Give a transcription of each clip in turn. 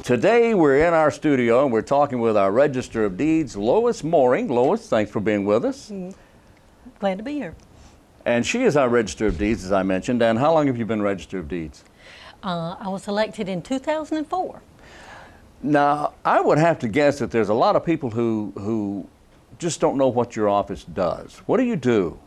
Today we're in our studio and we're talking with our Register of Deeds, Lois Mooring. Lois, thanks for being with us. Glad to be here. And she is our Register of Deeds, as I mentioned. And how long have you been Register of Deeds? I was elected in 2004. Now, I would have to guess that there's a lot of people who just don't know what your office does. What do you do?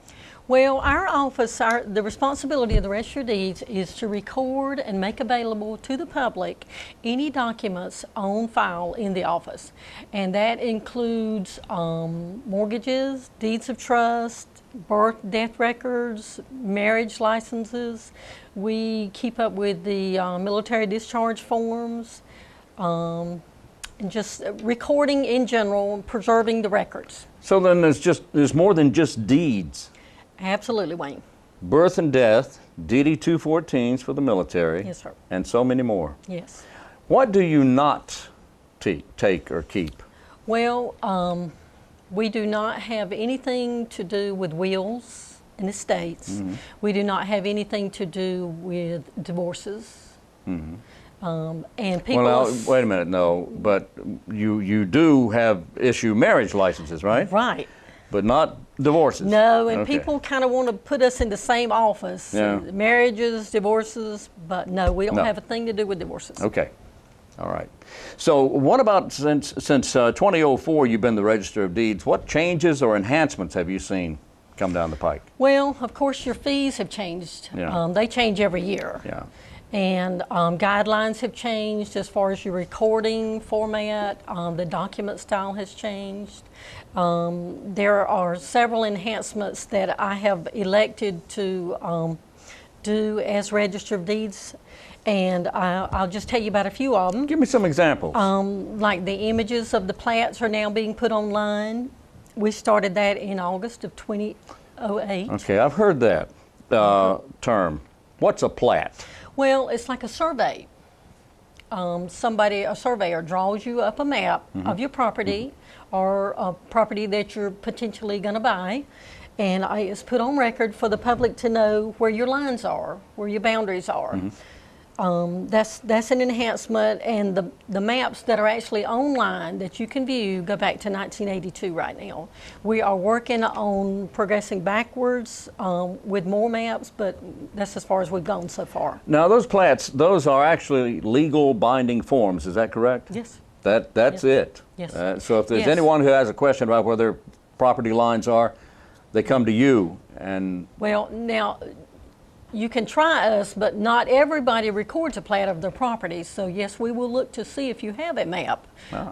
Well, our office, the responsibility of the Register of Deeds is to record and make available to the public any documents on file in the office. And that includes mortgages, deeds of trust, birth, death records, marriage licenses. We keep up with the military discharge forms, and just recording in general, preserving the records. So then there's more than just deeds. Absolutely, Wayne. Birth and death, DD 214s for the military. Yes, sir. And so many more. Yes. What do you not take or keep? Well, we do not have anything to do with wills and estates. Mm-hmm. We do not have anything to do with divorces. Mm-hmm. And people. Well, now, wait a minute, no, but you do issue marriage licenses, right? Right. But not divorces. No, and Okay. people kind of want to put us in the same office. Yeah. Marriages, divorces, but no, we don't No. have a thing to do with divorces. Okay. All right. So what about since 2004 you've been the Register of Deeds, what changes or enhancements have you seen come down the pike? Well, of course, your fees have changed. Yeah. They change every year. Yeah. And guidelines have changed as far as your recording format. The document style has changed. There are several enhancements that I have elected to do as Register of Deeds, and I'll just tell you about a few of them. Give me some examples. Like the images of the plats are now being put online. We started that in August of 2008. Okay, I've heard that term. What's a plat? Well, it's like a survey. A surveyor draws you up a map of your property or a property that you're potentially going to buy, and it's put on record for the public to know where your lines are, where your boundaries are. That's an enhancement, and the maps that are actually online that you can view go back to 1982 right now. We are working on progressing backwards with more maps, but that's as far as we've gone so far. Now those plats, those are actually legal binding forms, is that correct? Yes. That's it? Yes. So if there's Yes. anyone who has a question about where their property lines are, they come to you and... Well, now, you can try us, but not everybody records a plat of their property. So yes, we will look to see if you have a map,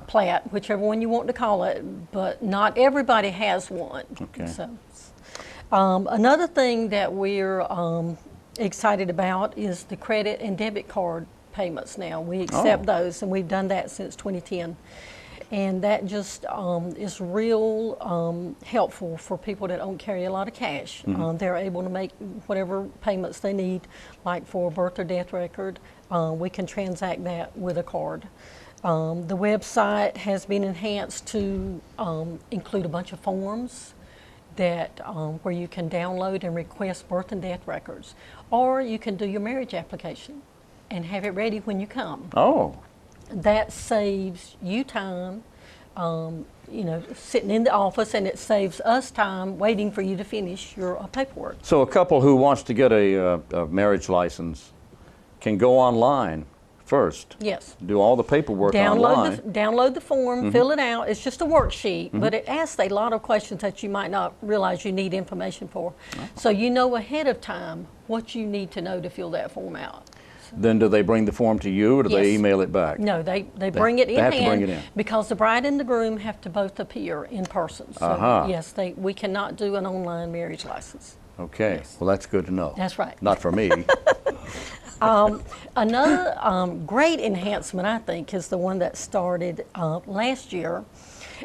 plat, whichever one you want to call it, but not everybody has one. Okay. So, another thing that we're excited about is the credit and debit card payments now. We accept those, and we've done that since 2010. And that just is real helpful for people that don't carry a lot of cash. They're able to make whatever payments they need, like for a birth or death record. We can transact that with a card. The website has been enhanced to include a bunch of forms that where you can download and request birth and death records. Or you can do your marriage application and have it ready when you come. Oh. That saves you time, sitting in the office, and it saves us time waiting for you to finish your paperwork. So a couple who wants to get a marriage license can go online first. Yes. Do all the paperwork online. Download the form, fill it out. It's just a worksheet, but it asks a lot of questions that you might not realize you need information for. So you know ahead of time what you need to know to fill that form out. Then do they bring the form to you, or do they Yes. email it back? No, they bring it in they have to hand bring it in. because the bride and the groom have to both appear in person. So yes, we cannot do an online marriage license. Okay, Yes. well that's good to know. That's right. Not for me. Another great enhancement, I think, is the one that started last year,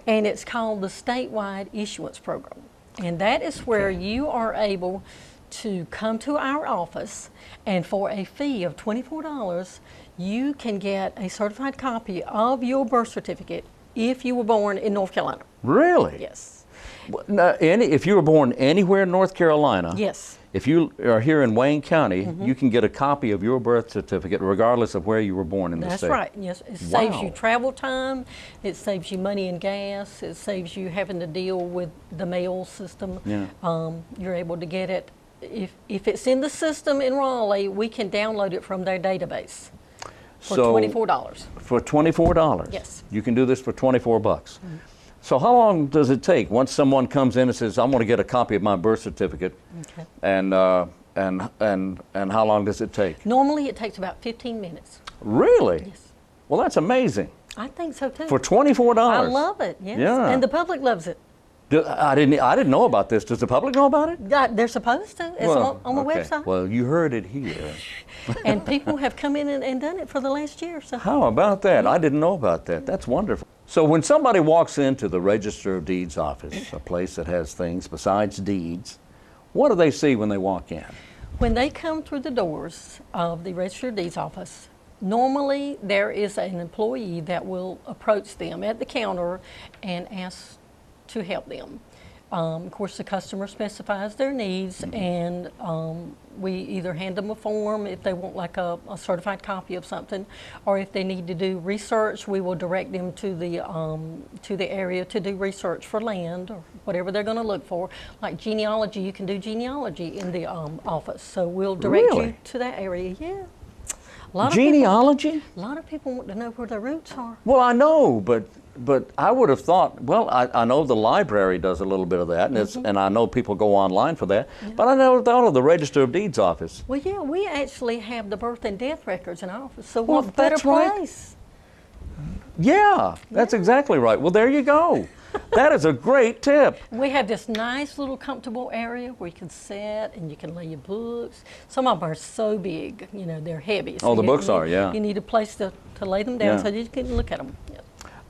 and it's called the Statewide Issuance Program. And that is where you are able to come to our office, and for a fee of $24, you can get a certified copy of your birth certificate if you were born in North Carolina. Really? Yes. Now, if you were born anywhere in North Carolina, Yes. If you are here in Wayne County, you can get a copy of your birth certificate regardless of where you were born in the That's state. right, yes. It saves you Wow. travel time, it saves you money and gas, it saves you having to deal with the mail system. Yeah. You're able to get it, if it's in the system in Raleigh, we can download it from their database for So, $24. For $24? Yes. You can do this for 24 bucks. So how long does it take once someone comes in and says, "I want to get a copy of my birth certificate," Okay. and how long does it take? Normally, it takes about 15 minutes. Really? Yes. Well, that's amazing. I think so too. For $24. I love it, yes. Yeah. And the public loves it. I didn't know about this. Does the public know about it? Yeah, they're supposed to. It's on the okay. website. Well, you heard it here. And people have come in and done it for the last year. So How about that? I didn't know about that. That's wonderful. So when somebody walks into the Register of Deeds office, a place that has things besides deeds, what do they see when they walk in? when they come through the doors of the Register of Deeds office, normally there is an employee that will approach them at the counter and ask to help them. Of course, the customer specifies their needs, and we either hand them a form if they want like a certified copy of something, or if they need to do research, we will direct them to the area to do research for land or whatever they're going to look for. Like genealogy, you can do genealogy in the office, so we'll direct Really? you to that area. Yeah. A lot Genealogy? a lot of people want to know where their roots are. Well, I know, but I would have thought, well, I know the library does a little bit of that, and, and I know people go online for that, but I never thought of the Register of Deeds office. Well, yeah, we actually have the birth and death records in our office, so Well, what better that's right. place? Yeah, that's exactly right. Well, there you go. That is a great tip. We have this nice little comfortable area where you can sit and you can lay your books. Some of them are so big, you know, they're heavy. Oh, the you books need- are, yeah. You need a place to lay them down Yeah. so you can look at them. Yeah.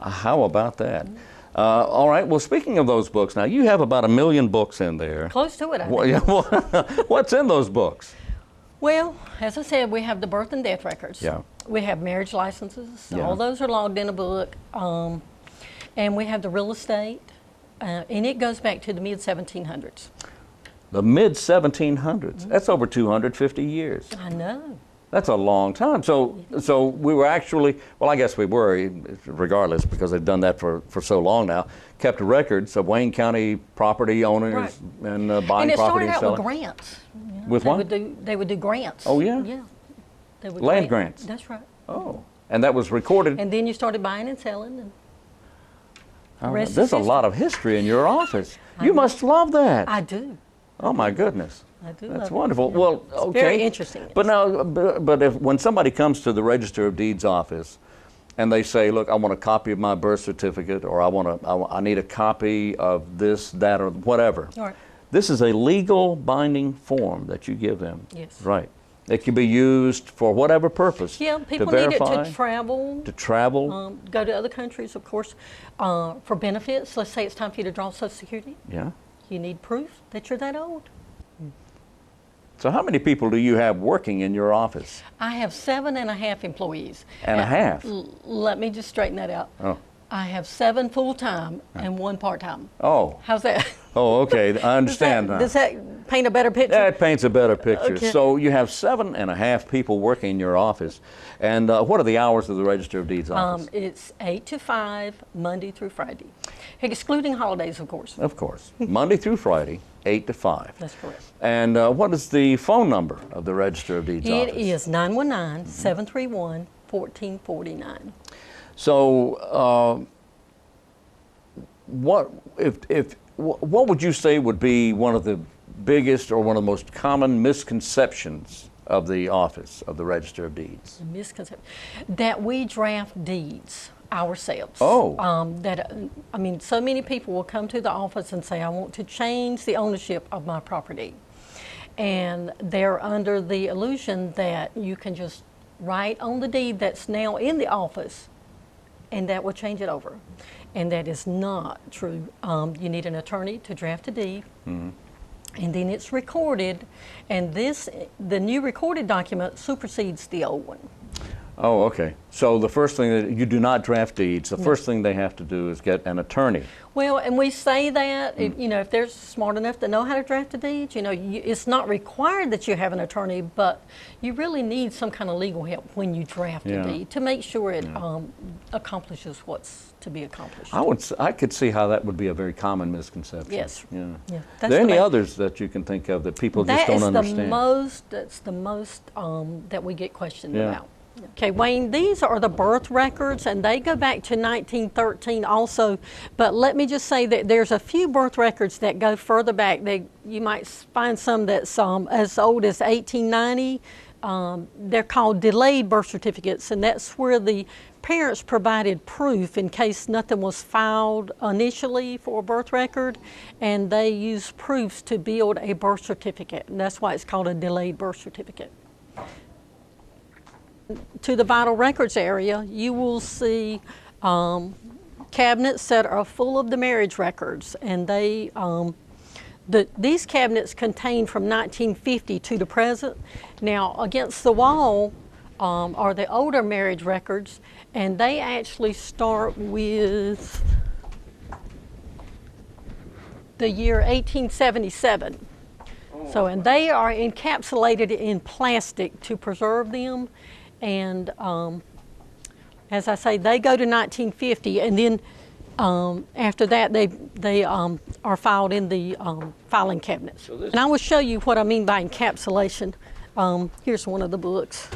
How about that? All right, well, speaking of those books, now you have about 1 million books in there. Close to it, I Well, think. yeah, what's in those books? Well, as I said, we have the birth and death records. Yeah. We have marriage licenses. Yeah. All those are logged in a book. And we have the real estate. And it goes back to the mid-1700s. The mid-1700s. That's over 250 years. I know. That's a long time. So we were actually, well, I guess we were, regardless, because they've done that for so long now, kept records of Wayne County property owners Right. and And buying it property started and out selling. with grants. You know, With they what? They would do grants. Oh, yeah? Yeah. They would Land grants? That's right. Oh, and that was recorded. And then you started buying and selling. And Oh, rest is there's a history. lot of history in your office. You must love that. I do. Oh my goodness. I do That's love it. wonderful. Yeah. Well, It's okay. very interesting. But now, but if when somebody comes to the Register of Deeds office, and they say, "Look, I want a copy of my birth certificate," or I need a copy of this, that, or whatever." All right. This is a legal binding form that you give them. Yes. Right. It can be used for whatever purpose. Yeah, people to need it verify, to travel, to travel. go to other countries, of course, for benefits. Let's say it's time for you to draw Social Security. Yeah. You need proof that you're that old. So how many people do you have working in your office? I have 7.5 employees. And a half? Let me just straighten that out. Oh. I have 7 full-time and 1 part-time. Oh. How's that? Oh, okay. I understand now. Does that paint a better picture? That paints a better picture. Okay. So you have 7.5 people working in your office. And what are the hours of the Register of Deeds office? It's 8 to 5, Monday through Friday, excluding holidays, of course. Of course. Monday through Friday, 8 to 5. That's correct. And what is the phone number of the Register of Deeds office? It is 919-731-1449. So what would you say would be one of the biggest or one of the most common misconceptions of the office of the Register of Deeds? A misconception that we draft deeds ourselves. Oh. I mean, so many people will come to the office and say, "I want to change the ownership of my property," and they're under the illusion that you can just write on the deed that's now in the office, and that will change it over. And that is not true. You need an attorney to draft a deed. And then it's recorded, and the new recorded document supersedes the old one. Oh, okay. So the first thing that you do not draft deeds. The first thing they have to do is get an attorney. Well, and we say that, if they're smart enough to know how to draft a deed, it's not required that you have an attorney, but you really need some kind of legal help when you draft Yeah. a deed to make sure it accomplishes what's to be accomplished. I could see how that would be a very common misconception. Yes. Yeah. Yeah, Are that's there the any main- others that you can think of that people just That don't is understand? that's the most that we get questioned Yeah. about. Okay, Wayne, these are the birth records, and they go back to 1913 also. But let me just say that there's a few birth records that go further back. You might find some that's as old as 1890. They're called delayed birth certificates, and that's where the parents provided proof in case nothing was filed initially for a birth record, and they use proofs to build a birth certificate, and that's why it's called a delayed birth certificate. To the vital records area, you will see cabinets that are full of the marriage records, and these cabinets contain from 1950 to the present. Now, against the wall are the older marriage records, and they actually start with the year 1877. So, and they are encapsulated in plastic to preserve them. And as I say, they go to 1950, and then after that, they are filed in the filing cabinets. And I will show you what I mean by encapsulation. Here's one of the books.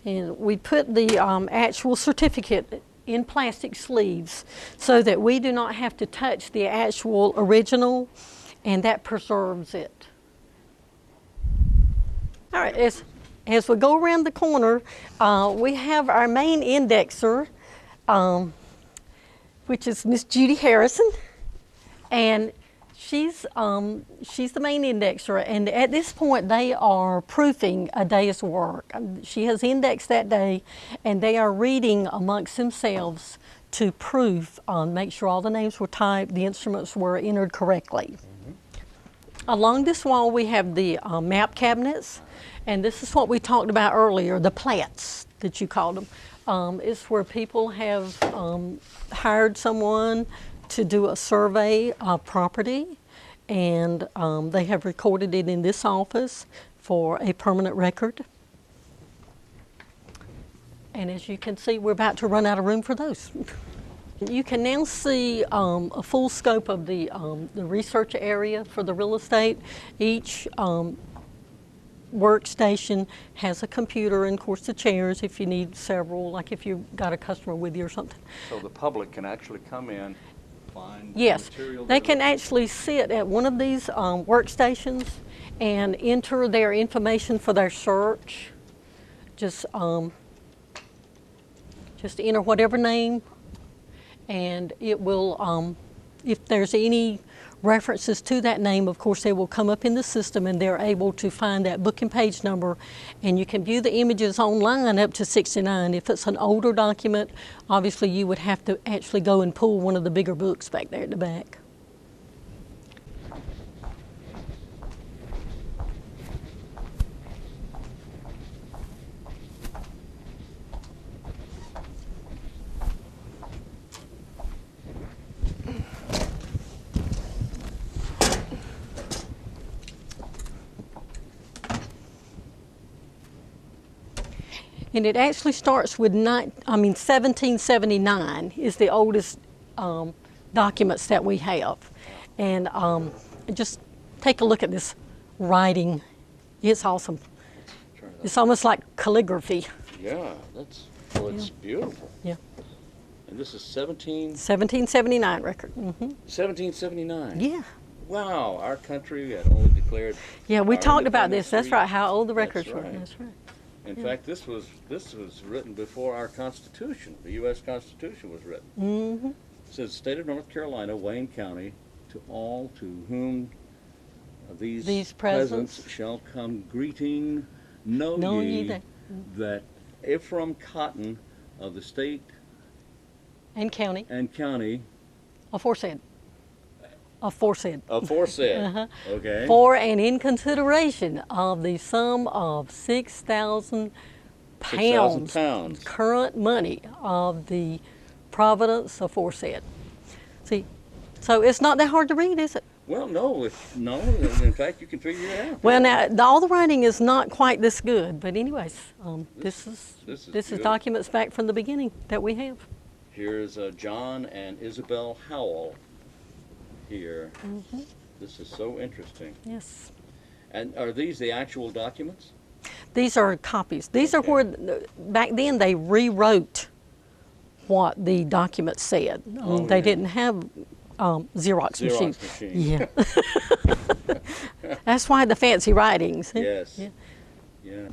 And we put the actual certificate in plastic sleeves so that we do not have to touch the actual original, and that preserves it. All right, as we go around the corner, we have our main indexer, which is Miss Judy Harrison, and she's the main indexer. And at this point, they are proofing a day's work. She has indexed that day, and they are reading amongst themselves to proof, make sure all the names were typed, the instruments were entered correctly. Along this wall, we have the map cabinets, and this is what we talked about earlier, the plats that you called them. It's where people have hired someone to do a survey of property, and they have recorded it in this office for a permanent record. And as you can see, we're about to run out of room for those. You can now see a full scope of the research area for the real estate. Each workstation has a computer, and of course the chairs if you need several, like if you've got a customer with you or something. So the public can actually come in, find Yes, material. they can actually sit at one of these workstations and enter their information for their search. Just enter whatever name, and it will, if there's any references to that name, of course they will come up in the system, and they're able to find that book and page number, and you can view the images online up to 69. If it's an older document, obviously you would have to actually go and pull one of the bigger books back there at the back. And it actually starts with 1779 is the oldest documents that we have. And just take a look at this writing. It's awesome. It's almost like calligraphy. Yeah, it's beautiful. Yeah. And this is 1779 record. 1779. Yeah. Wow, our country had only declared. Yeah, we our talked about this. That's independence right, how old the records That's were. right. That's right. In fact, this was written before our Constitution. The U.S. Constitution was written. It says, "State of North Carolina, Wayne County, to all to whom these presents shall come greeting, know ye that Ephraim Cotton of the state And county, aforesaid. aforesaid. For and in consideration of the sum of 6,000 6,000 pounds. current money of the province aforesaid. See, so it's not that hard to read, is it? Well, no, no. In fact, you can figure it out. Well, now all the writing is not quite this good, but anyways, this is good. documents back from the beginning that we have. Here's John and Isabel Howell here. This is so interesting. Yes. And are these the actual documents? These are copies. These are Okay. where, back then, they rewrote what the document said. They yeah. didn't have Xerox machines. machines. Yeah. That's why the fancy writings. Yes. Yeah. Yeah.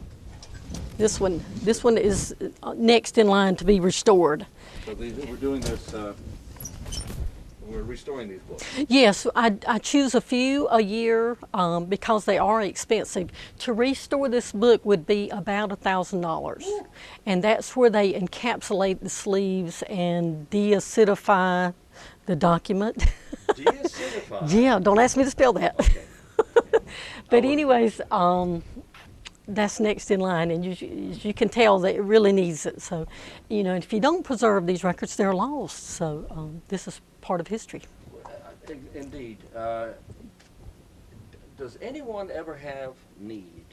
This one is next in line to be restored. So we're doing this, we're restoring these books. Yes, I choose a few a year because they are expensive. To restore this book would be about $1,000. And that's where they encapsulate the sleeves and deacidify the document. Deacidify. Yeah, don't ask me to spell that. Okay. But anyways, that's next in line, and you can tell that it really needs it. So, if you don't preserve these records, they're lost. So this is part of history. Indeed. Does anyone ever have need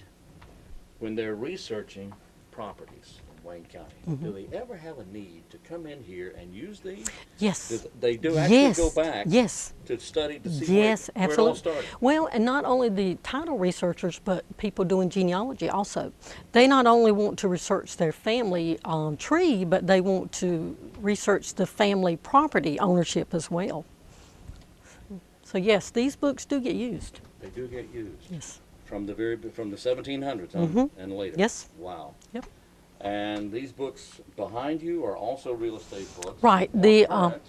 when they're researching properties in Wayne County? Do they ever have a need to come in here and use these? Yes. They do actually Yes. go back Yes. to study to see Yes, where it all absolutely. started. Well, and not only the title researchers, but people doing genealogy also. They not only want to research their family tree, but they want to research the family property ownership as well. So yes, these books do get used. They do get used Yes. from the 1700s and later. Yes. Wow. Yep. And these books behind you are also real estate books. Right. Correct.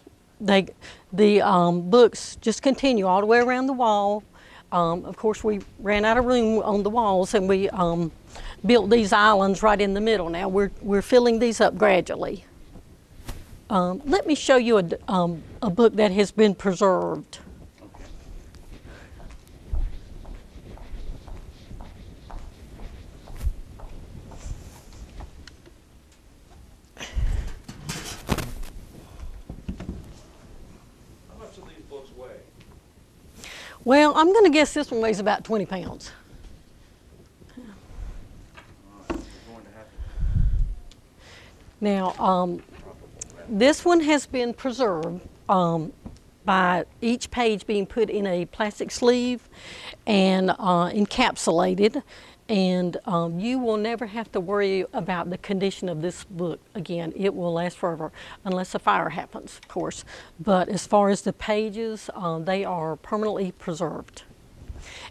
The books just continue all the way around the wall. Of course, we ran out of room on the walls, and we built these islands right in the middle. Now we're filling these up gradually. Let me show you a book that has been preserved. Okay. How much do these books weigh? Well, I'm going to guess this one weighs about 20 pounds. You're going to have Now, this one has been preserved by each page being put in a plastic sleeve and encapsulated. And you will never have to worry about the condition of this book again. It will last forever, unless a fire happens, of course. But as far as the pages, they are permanently preserved.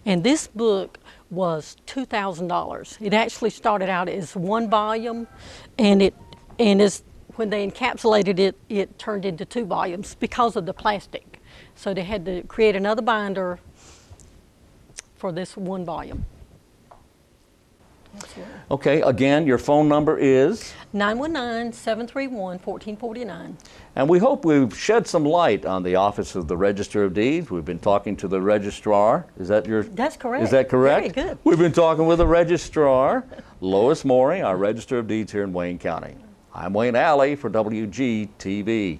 And this book was $2,000. It actually started out as one volume, and when they encapsulated it, it turned into 2 volumes because of the plastic. So they had to create another binder for this one volume. Okay, again, your phone number is? 919-731-1449. And we hope we've shed some light on the Office of the Register of Deeds. We've been talking to the registrar. Is that your? That's correct. Is that correct? Very good. We've been talking with the registrar, Lois Morey, our Register of Deeds here in Wayne County. I'm Wayne Alley for WGTV.